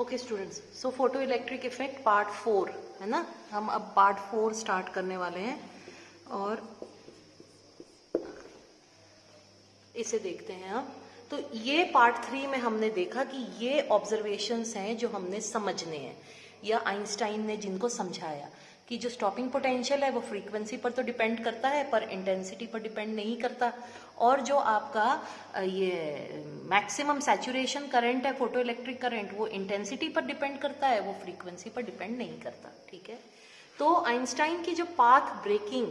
Okay students, so photo electric effect part 4 है ना। हम अब पार्ट 4 स्टार्ट करने वाले हैं और इसे देखते हैं अब। तो ये पार्ट 3 में हमने देखा कि ये ऑब्जर्वेशंस हैं जो हमने समझने हैं, या आइंस्टाइन ने जिनको समझाया कि जो स्टॉपिंग पोटेंशियल है वो फ्रीक्वेंसी पर तो डिपेंड करता है पर इंटेंसिटी पर डिपेंड नहीं करता, और जो आपका ये मैक्सिमम सैचुरेशन करंट है फोटो इलेक्ट्रिक करंट वो इंटेंसिटी पर डिपेंड करता है, वो फ्रीक्वेंसी पर डिपेंड नहीं करता। ठीक है, तो आइंस्टाइन की जो पाथ ब्रेकिंग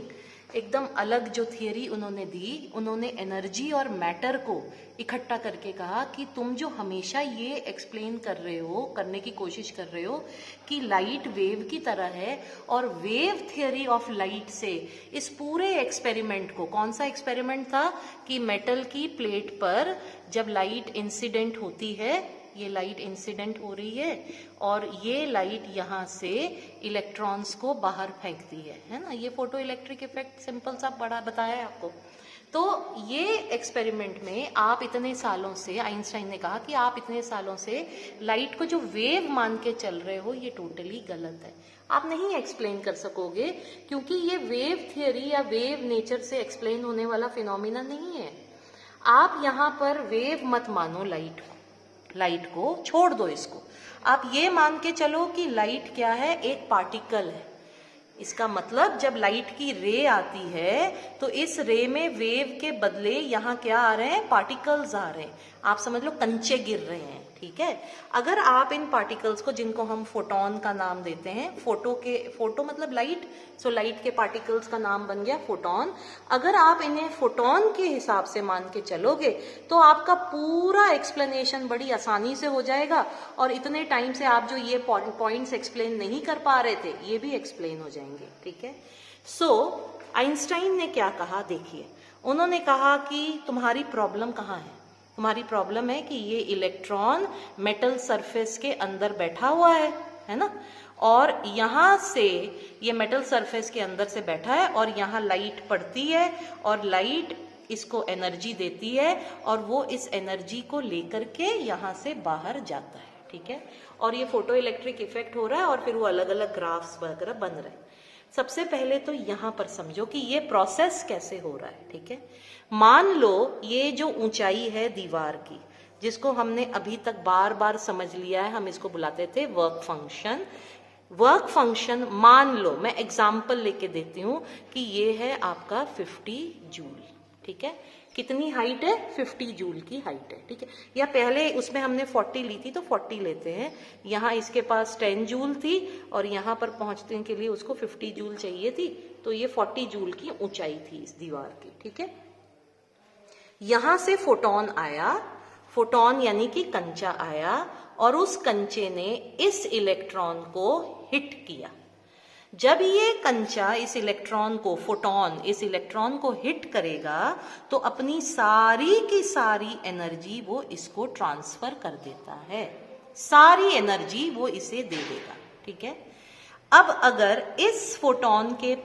एकदम अलग जो थियरी उन्होंने दी, उन्होंने एनर्जी और मैटर को इकट्ठा करके कहा कि तुम जो हमेशा ये एक्सप्लेन कर रहे हो, करने की कोशिश कर रहे हो कि लाइट वेव की तरह है, और वेव थियरी ऑफ लाइट से इस पूरे एक्सपेरिमेंट को, कौन सा एक्सपेरिमेंट था कि मेटल की प्लेट पर जब लाइट इंसिडेंट होती है, ये लाइट इंसिडेंट हो रही है और ये लाइट यहाँ से इलेक्ट्रॉन्स को बाहर फेंकती है ना। ये फोटो इलेक्ट्रिक इफेक्ट सिंपल सा बड़ा बताया है आपको। तो ये एक्सपेरिमेंट में आप इतने सालों से, आइंस्टाइन ने कहा कि आप इतने सालों से लाइट को जो वेव मान के चल रहे हो ये टोटली गलत है, आप नहीं एक्सप्लेन कर सकोगे, क्योंकि ये वेव थियरी या वेव नेचर से एक्सप्लेन होने वाला फिनोमिना नहीं है। आप यहाँ पर वेव मत मानो, लाइट को छोड़ दो, इसको आप ये मान के चलो कि लाइट क्या है, एक पार्टिकल है। इसका मतलब जब लाइट की रे आती है तो इस रे में वेव के बदले यहाँ क्या आ रहे हैं, पार्टिकल्स आ रहे हैं। आप समझ लो कंचे गिर रहे हैं। ठीक है, अगर आप इन पार्टिकल्स को, जिनको हम फोटोन का नाम देते हैं, फोटो मतलब लाइट, सो लाइट के पार्टिकल्स का नाम बन गया फोटोन। अगर आप इन्हें फोटोन के हिसाब से मान के चलोगे तो आपका पूरा एक्सप्लेनेशन बड़ी आसानी से हो जाएगा, और इतने टाइम से आप जो ये पॉइंट्स एक्सप्लेन नहीं कर पा रहे थे ये भी एक्सप्लेन हो जाएंगे। ठीक है, सो आइंस्टाइन ने क्या कहा देखिए, उन्होंने कहा कि तुम्हारी प्रॉब्लम कहाँ है, तुम्हारी प्रॉब्लम है कि ये इलेक्ट्रॉन मेटल सरफेस के अंदर बैठा हुआ है ना, और यहाँ से ये मेटल सरफेस के अंदर से बैठा है और यहाँ लाइट पड़ती है और लाइट इसको एनर्जी देती है और वो इस एनर्जी को लेकर के यहाँ से बाहर जाता है। ठीक है, और ये फोटो इलेक्ट्रिक इफेक्ट हो रहा है और फिर वो अलग अलग ग्राफ्स वगैरह बन रहे हैं। सबसे पहले तो यहाँ पर समझो कि ये प्रोसेस कैसे हो रहा है। ठीक है, मान लो ये जो ऊंचाई है दीवार की, जिसको हमने अभी तक बार बार समझ लिया है, हम इसको बुलाते थे वर्क फंक्शन। वर्क फंक्शन मान लो, मैं एग्जाम्पल लेके देती हूं कि ये है आपका 50 जूल। ठीक है, कितनी हाइट है, 50 जूल की हाइट है। ठीक है, या पहले उसमें हमने 40 ली थी तो 40 लेते हैं। यहाँ इसके पास 10 जूल थी और यहाँ पर पहुंचने के लिए उसको 50 जूल चाहिए थी, तो ये 40 जूल की ऊंचाई थी इस दीवार की। ठीक है, यहां से फोटोन आया, फोटोन यानी कि कंचा आया, और उस कंचे ने इस इलेक्ट्रॉन को हिट किया। जब ये कंचा इस इलेक्ट्रॉन को, फोटोन इस इलेक्ट्रॉन को हिट करेगा तो अपनी सारी की सारी एनर्जी वो इसको ट्रांसफर कर देता है, सारी एनर्जी वो इसे दे देगा। ठीक है, अब अगर इस फोटोन के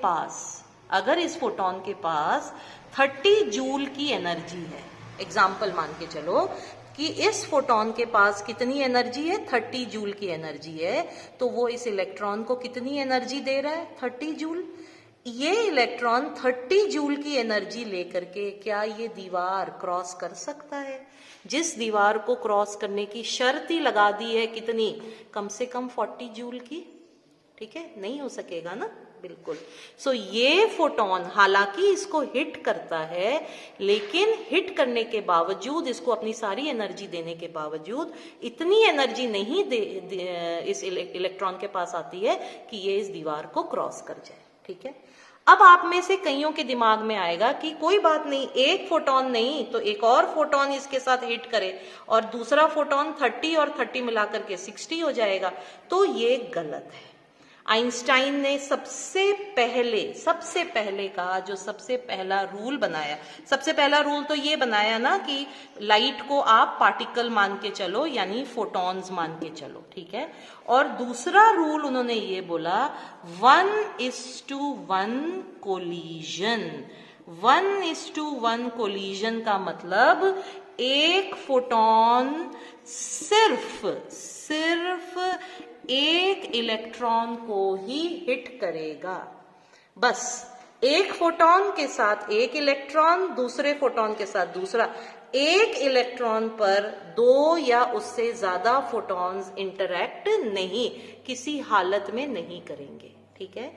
पास 30 जूल की एनर्जी है, एग्जाम्पल मान के चलो कि इस फोटोन के पास कितनी एनर्जी है, 30 जूल की एनर्जी है, तो वो इस इलेक्ट्रॉन को कितनी एनर्जी दे रहा है, 30 जूल। ये इलेक्ट्रॉन 30 जूल की एनर्जी लेकर के क्या ये दीवार क्रॉस कर सकता है? जिस दीवार को क्रॉस करने की शर्त ही लगा दी है कितनी, कम से कम 40 जूल की। ठीक है, नहीं हो सकेगा ना, बिल्कुल। सो ये फोटोन हालांकि इसको हिट करता है, लेकिन हिट करने के बावजूद, इसको अपनी सारी एनर्जी देने के बावजूद इतनी एनर्जी नहीं इस इलेक्ट्रॉन के पास आती है कि ये इस दीवार को क्रॉस कर जाए। ठीक है, अब आप में से कईयों के दिमाग में आएगा कि कोई बात नहीं, एक फोटोन नहीं तो एक और फोटोन इसके साथ हिट करे और दूसरा फोटोन 30 और 30 मिलाकर के 60 हो जाएगा, तो ये गलत है। आइंस्टाइन ने सबसे पहले का जो सबसे पहला रूल बनाया, सबसे पहला रूल तो ये बनाया ना कि लाइट को आप पार्टिकल मान के चलो, यानी फोटॉन्स मान के चलो। ठीक है, और दूसरा रूल उन्होंने ये बोला 1:1 कोलिजन। 1:1 कोलिजन का मतलब एक फोटोन सिर्फ एक इलेक्ट्रॉन को ही हिट करेगा। बस एक फोटॉन के साथ एक इलेक्ट्रॉन, दूसरे फोटॉन के साथ दूसरा, एक इलेक्ट्रॉन पर दो या उससे ज्यादा फोटॉन्स इंटरैक्ट नहीं, किसी हालत में नहीं करेंगे। ठीक है,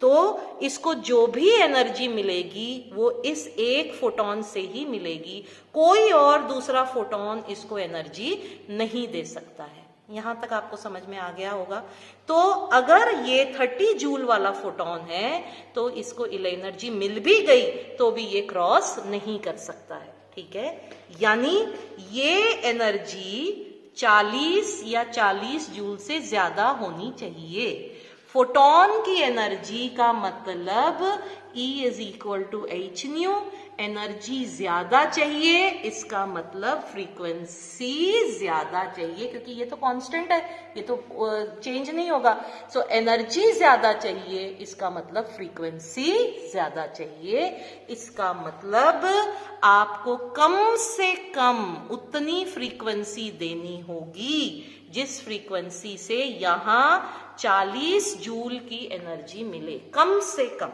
तो इसको जो भी एनर्जी मिलेगी वो इस एक फोटॉन से ही मिलेगी, कोई और दूसरा फोटॉन इसको एनर्जी नहीं दे सकता है। यहां तक आपको समझ में आ गया होगा। तो अगर ये 30 जूल वाला फोटॉन है तो इसको एनर्जी मिल भी गई तो भी ये क्रॉस नहीं कर सकता है। ठीक है, यानी ये एनर्जी 40 या 40 जूल से ज्यादा होनी चाहिए। फोटॉन की एनर्जी का मतलब E is equal to h nu, energy ज्यादा चाहिए, इसका मतलब फ्रीक्वेंसी ज्यादा चाहिए, क्योंकि ये तो कांस्टेंट है, ये तो चेंज नहीं होगा। सो एनर्जी ज्यादा चाहिए, इसका मतलब फ्रीक्वेंसी ज्यादा चाहिए। इसका मतलब आपको कम से कम उतनी फ्रीक्वेंसी देनी होगी जिस फ्रीक्वेंसी से यहां 40 जूल की एनर्जी मिले, कम से कम।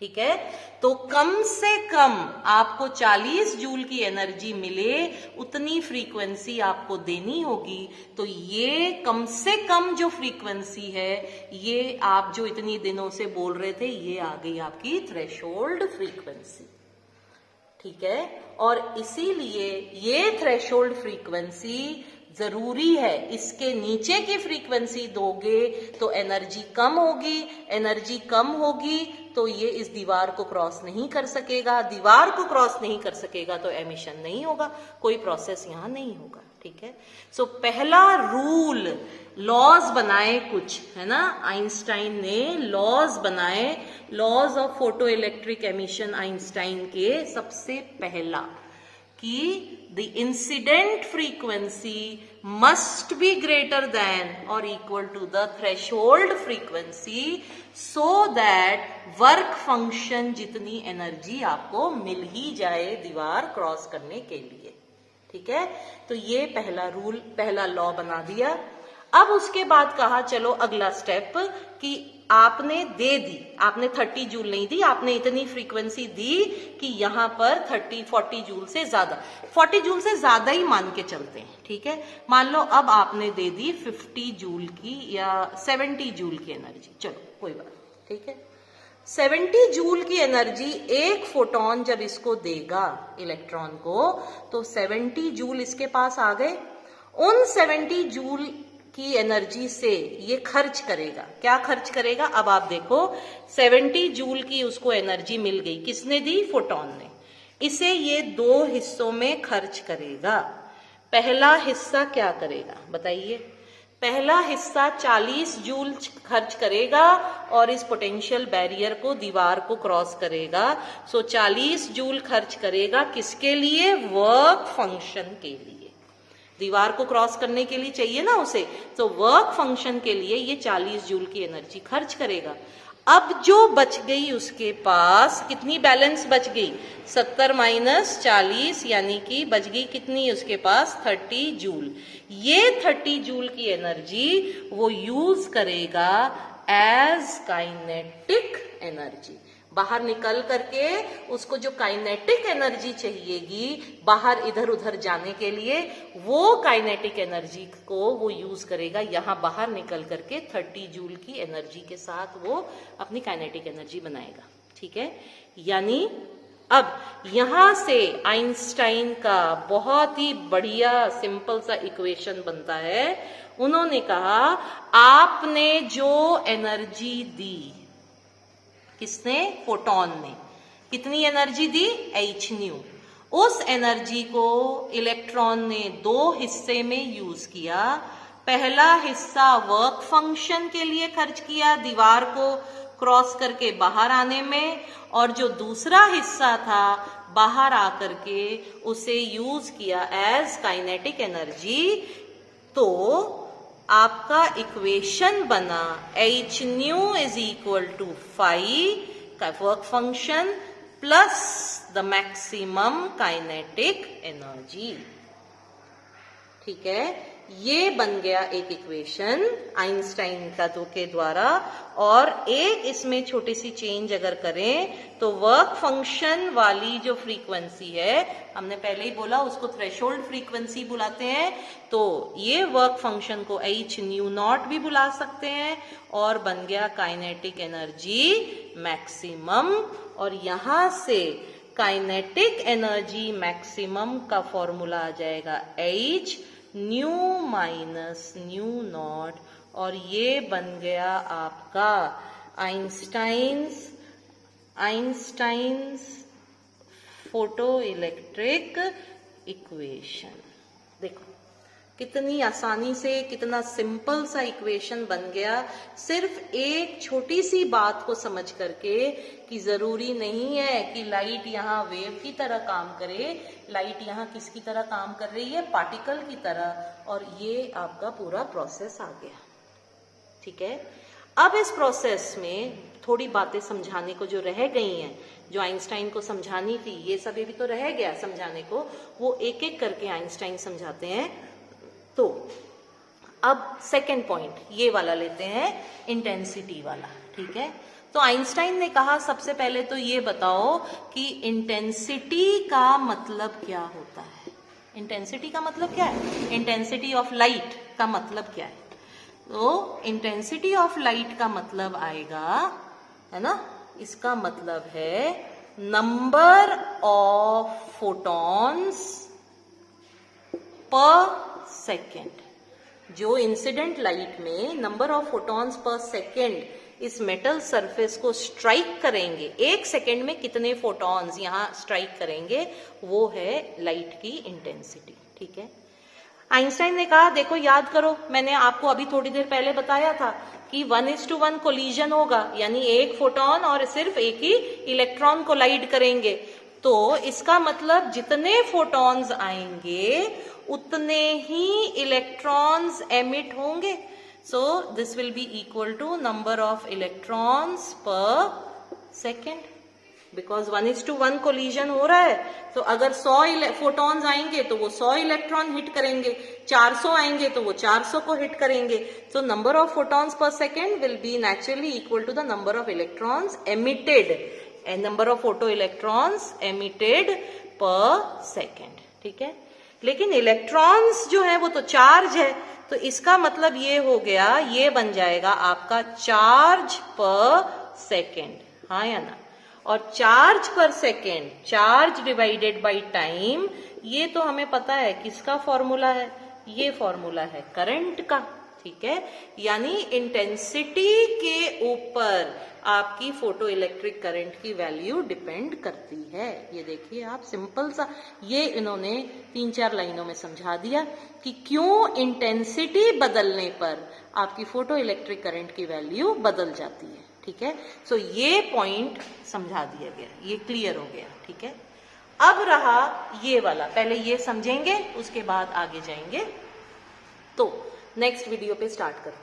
ठीक है, तो कम से कम आपको 40 जूल की एनर्जी मिले उतनी फ्रीक्वेंसी आपको देनी होगी। तो ये कम से कम जो फ्रीक्वेंसी है, ये आप जो इतनी दिनों से बोल रहे थे, ये आ गई आपकी थ्रेशोल्ड फ्रीक्वेंसी। ठीक है, और इसीलिए ये थ्रेशोल्ड फ्रीक्वेंसी जरूरी है। इसके नीचे की फ्रीक्वेंसी दोगे तो एनर्जी कम होगी, एनर्जी कम होगी तो ये इस दीवार को क्रॉस नहीं कर सकेगा, दीवार को क्रॉस नहीं कर सकेगा तो एमिशन नहीं होगा, कोई प्रोसेस यहां नहीं होगा। ठीक है, सो पहला रूल, लॉज बनाए कुछ, है ना, आइंस्टाइन ने लॉज बनाए, laws of photoelectric emission Einstein के सबसे पहला, कि the incident frequency must be greater than or equal to the threshold frequency so that work function जितनी एनर्जी आपको मिल ही जाए दीवार क्रॉस करने के लिए। ठीक है, तो ये पहला रूल, पहला लॉ बना दिया। अब उसके बाद कहा चलो अगला स्टेप, कि आपने दे दी, आपने 30 जूल नहीं दी, आपने इतनी फ्रीक्वेंसी दी कि यहां पर 40 जूल से ज्यादा, 40 जूल से ज्यादा ही मान के चलते हैं। ठीक है, मान लो अब आपने दे दी 50 जूल की या 70 जूल की एनर्जी, चलो कोई बात। ठीक है, 70 जूल की एनर्जी एक फोटॉन जब इसको देगा इलेक्ट्रॉन को, तो 70 जूल इसके पास आ गए। उन 70 जूल की एनर्जी से ये खर्च करेगा, क्या खर्च करेगा, अब आप देखो 70 जूल की उसको एनर्जी मिल गई, किसने दी, फोटॉन ने। इसे ये दो हिस्सों में खर्च करेगा। पहला हिस्सा क्या करेगा बताइए, पहला हिस्सा 40 जूल खर्च करेगा और इस पोटेंशियल बैरियर को, दीवार को क्रॉस करेगा। सो 40 जूल खर्च करेगा किसके लिए, वर्क फंक्शन के लिए, दीवार को क्रॉस करने के लिए चाहिए ना उसे, तो वर्क फंक्शन के लिए ये 40 जूल की एनर्जी खर्च करेगा। अब जो बच गई उसके पास, कितनी बैलेंस बच गई, 70 माइनस 40, यानी कि बच गई कितनी उसके पास, 30 जूल। ये 30 जूल की एनर्जी वो यूज करेगा एज काइनेटिक एनर्जी, बाहर निकल करके उसको जो काइनेटिक एनर्जी चाहिएगी बाहर इधर उधर जाने के लिए, वो काइनेटिक एनर्जी को वो यूज करेगा, यहां बाहर निकल करके 30 जूल की एनर्जी के साथ वो अपनी काइनेटिक एनर्जी बनाएगा। ठीक है, यानी अब यहां से आइंस्टाइन का बहुत ही बढ़िया सिंपल सा इक्वेशन बनता है। उन्होंने कहा आपने जो एनर्जी दी, किसने, फोटॉन ने, कितनी एनर्जी दी, एच न्यू, उस एनर्जी को इलेक्ट्रॉन ने दो हिस्से में यूज किया। पहला हिस्सा वर्क फंक्शन के लिए खर्च किया, दीवार को क्रॉस करके बाहर आने में, और जो दूसरा हिस्सा था बाहर आकर के उसे यूज किया एज काइनेटिक एनर्जी। तो आपका इक्वेशन बना h nu is equal to 5 का work function plus the maximum kinetic energy. ठीक है, ये बन गया एक इक्वेशन आइंस्टाइन का के द्वारा। और एक इसमें छोटी सी चेंज अगर करें तो वर्क फंक्शन वाली जो फ्रीक्वेंसी है, हमने पहले ही बोला उसको थ्रेशोल्ड फ्रीक्वेंसी बुलाते हैं, तो ये वर्क फंक्शन को h न्यू नॉट भी बुला सकते हैं और बन गया काइनेटिक एनर्जी मैक्सिमम। और यहां से काइनेटिक एनर्जी मैक्सिमम का फॉर्मूला आ जाएगा h new minus new not, और ये बन गया आपका आइंस्टाइन्स फोटो इलेक्ट्रिक इक्वेशन। देखो कितनी आसानी से, कितना सिंपल सा इक्वेशन बन गया, सिर्फ एक छोटी सी बात को समझ करके कि जरूरी नहीं है कि लाइट यहाँ वेव की तरह काम करे, लाइट यहाँ किसकी तरह काम कर रही है, पार्टिकल की तरह। और ये आपका पूरा प्रोसेस आ गया। ठीक है, अब इस प्रोसेस में थोड़ी बातें समझाने को जो रह गई हैं, जो आइंस्टाइन को समझानी थी, ये सब भी तो रह गया समझाने को, वो एक एक करके आइंस्टाइन समझाते हैं। तो अब सेकंड पॉइंट ये वाला लेते हैं, इंटेंसिटी वाला। ठीक है, तो आइंस्टाइन ने कहा सबसे पहले तो ये बताओ कि इंटेंसिटी का मतलब क्या होता है। इंटेंसिटी का मतलब क्या है? इंटेंसिटी ऑफ लाइट का मतलब क्या है? तो इंटेंसिटी ऑफ लाइट का मतलब आएगा, है ना, इसका मतलब है number of photons per second. जो इंसिडेंट लाइट में number of photons per second इस मेटल सरफेस को स्ट्राइक करेंगे, एक सेकेंड में कितने फोटॉन्स यहां स्ट्राइक करेंगे, वो है लाइट की इंटेंसिटी। ठीक है, आइंस्टाइन ने कहा देखो याद करो, मैंने आपको अभी थोड़ी देर पहले बताया था कि 1:1 कोलिजन होगा, यानी एक फोटॉन और सिर्फ एक ही इलेक्ट्रॉन कोलाइड करेंगे। तो इसका मतलब जितने फोटॉन्स आएंगे उतने ही इलेक्ट्रॉन्स एमिट होंगे। So this will be equal to number of electrons per second, because 1:1 collision हो रहा है। तो अगर 100 फोटॉन्स आएंगे तो वो 100 इलेक्ट्रॉन हिट करेंगे, 400 आएंगे तो वो 400 को हिट करेंगे। तो number of photons per second will be naturally equal to the number of electrons emitted, and number of photoelectrons emitted per second. ठीक है, लेकिन इलेक्ट्रॉन्स जो है वो तो चार्ज है, तो इसका मतलब ये हो गया, ये बन जाएगा आपका चार्ज पर सेकेंड, हाँ या ना। और चार्ज पर second, charge divided by time, ये तो हमें पता है किसका फॉर्मूला है, ये फॉर्मूला है करंट का। ठीक है, यानी इंटेंसिटी के ऊपर आपकी फोटो इलेक्ट्रिक करंट की वैल्यू डिपेंड करती है। ये देखिए आप, सिंपल सा ये इन्होंने 3-4 लाइनों में समझा दिया कि क्यों इंटेंसिटी बदलने पर आपकी फोटो इलेक्ट्रिक करंट की वैल्यू बदल जाती है। ठीक है, सो ये पॉइंट समझा दिया गया, ये क्लियर हो गया। ठीक है, अब रहा ये वाला, पहले ये समझेंगे उसके बाद आगे जाएंगे। तो नेक्स्ट वीडियो पे स्टार्ट करते हैं।